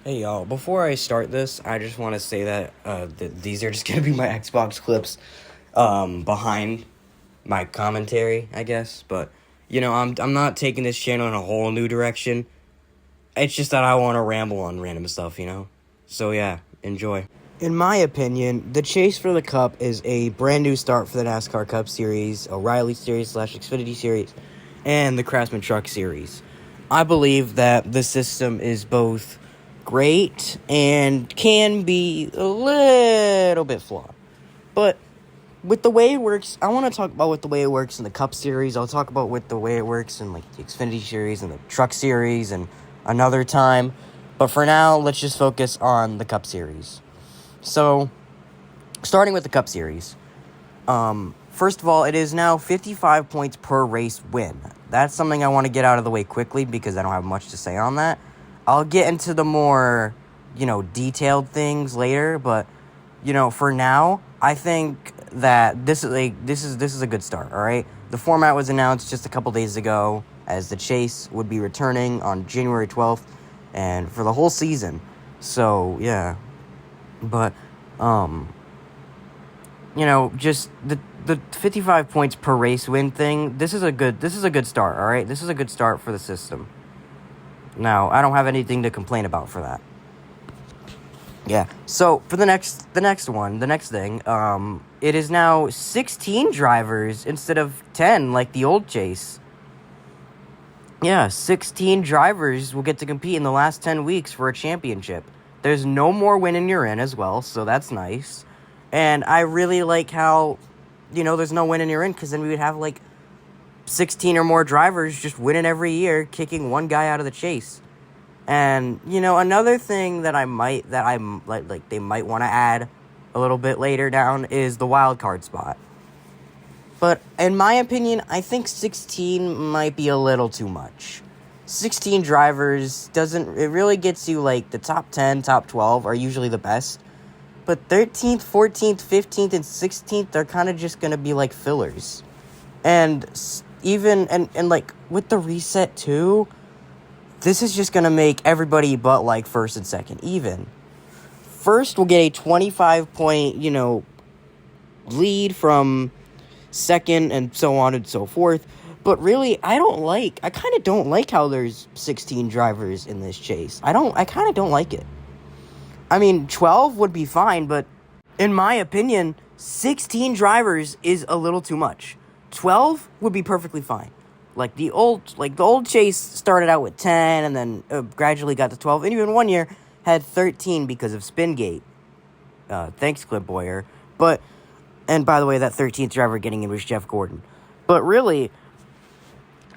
Hey y'all, before I start this, I just want to say that these are just going to be my Xbox clips behind my commentary, I guess, but I'm not taking this channel in a whole new direction. It's just that I want to ramble on random stuff. So yeah, enjoy. In my opinion, the chase for the Cup is a brand new start for the NASCAR Cup Series, O'Reilly Series / Xfinity Series, and the Craftsman Truck Series. I believe that the system is both great and can be a little bit flawed. But with the way it works, I want to talk about with the way it works in the Cup Series. I'll talk about with the way it works in like the Xfinity Series and the Truck Series and another time. But for now, let's just focus on the Cup Series. So, starting with the Cup Series, first of all, it is now 55 points per race win. That's something I want to get out of the way quickly because I don't have much to say on that. I'll get into the more, detailed things later, but, for now, I think that this is a good start, all right? The format was announced just a couple days ago as the chase would be returning on January 12th and for the whole season. So, yeah. But, just the 55 points per race win thing, this is a good start, all right? This is a good start for the system. Now, I don't have anything to complain about for that. Yeah. So, for the next thing, it is now 16 drivers instead of 10 like the old chase. Yeah, 16 drivers will get to compete in the last 10 weeks for a championship. There's no more winning you're in as well, so that's nice. And I really like how, there's no winning you're in, because then we would have, 16 or more drivers just winning every year, kicking one guy out of the chase. And, another thing that they might want to add a little bit later down is the wild card spot. But in my opinion, I think 16 might be a little too much. 16 drivers it really gets you, the top 10, top 12 are usually the best. But 13th, 14th, 15th, and 16th are kind of just going to be, fillers. And with the reset, too, this is just going to make everybody but, first and second even. First will get a 25-point, lead from second and so on and so forth. But really, I kind of don't like how there's 16 drivers in this chase. I kind of don't like it. I mean, 12 would be fine, but in my opinion, 16 drivers is a little too much. 12 would be perfectly fine. The old chase started out with 10 and then gradually got to 12. And even one year had 13 because of Spingate. Thanks, Clip Boyer. And by the way, that 13th driver getting in was Jeff Gordon. But really,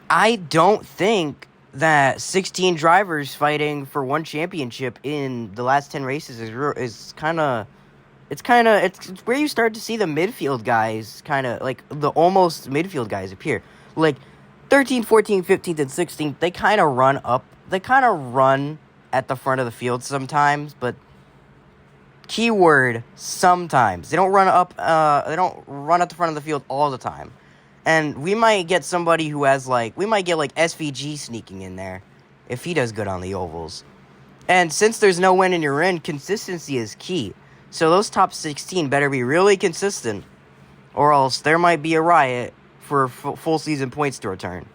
I don't think that 16 drivers fighting for one championship in the last 10 races is kind of... It's where you start to see the midfield guys, the almost midfield guys appear. 13th, 14th, 15th, and 16th, they kind of run up. They kind of run at the front of the field sometimes, but keyword, sometimes. They don't run up, they don't run at the front of the field all the time. And we might get somebody who has, we might get, SVG sneaking in there if he does good on the ovals. And since there's no win and you're in, consistency is key. So those top 16 better be really consistent, or else there might be a riot for full season points to return.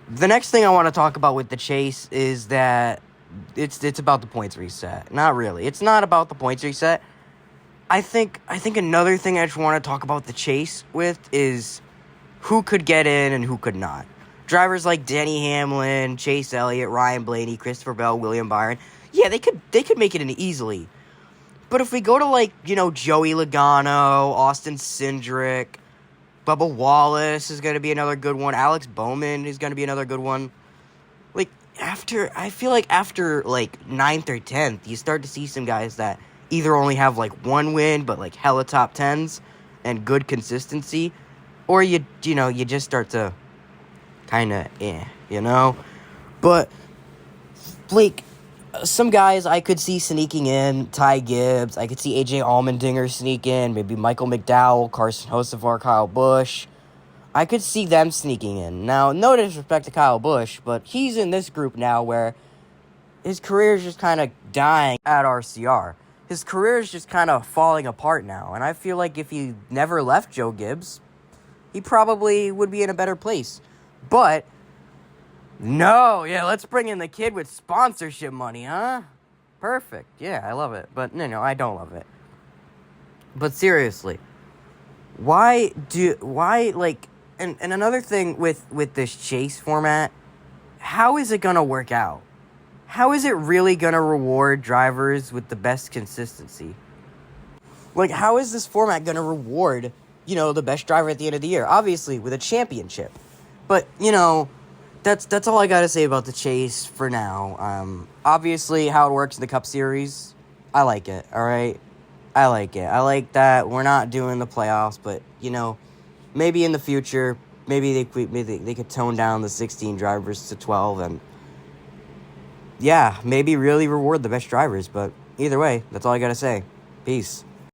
The next thing I want to talk about with the chase is that it's about the points reset. Not really. It's not about the points reset. I think another thing I just want to talk about the chase with is who could get in and who could not. Drivers like Denny Hamlin, Chase Elliott, Ryan Blaney, Christopher Bell, William Byron, yeah, they could make it in easily. But if we go to Joey Logano, Austin Cindric, Bubba Wallace is going to be another good one. Alex Bowman is going to be another good one. After 9th or 10th, you start to see some guys that either only have, one win, but, hella top 10s and good consistency, or you just start to kind of, But, some guys I could see sneaking in, Ty Gibbs, I could see A.J. Allmendinger sneak in, maybe Michael McDowell, Carson Hocevar, Kyle Busch. I could see them sneaking in. Now, no disrespect to Kyle Busch, but he's in this group now where his career is just kind of dying at RCR. His career is just kind of falling apart now. And I feel like if he never left Joe Gibbs, he probably would be in a better place. But, no, yeah, let's bring in the kid with sponsorship money, huh? Perfect. Yeah, I love it. But, no, I don't love it. But seriously, and another thing with this chase format, how is it going to work out? How is it really going to reward drivers with the best consistency? Like, how is this format going to reward, the best driver at the end of the year? Obviously, with a championship. But, that's all I got to say about the chase for now. Obviously, how it works in the Cup Series, I like it, all right? I like it. I like that we're not doing the playoffs, but, maybe in the future, maybe they could tone down the 16 drivers to 12 and, yeah, maybe really reward the best drivers. But either way, that's all I got to say. Peace.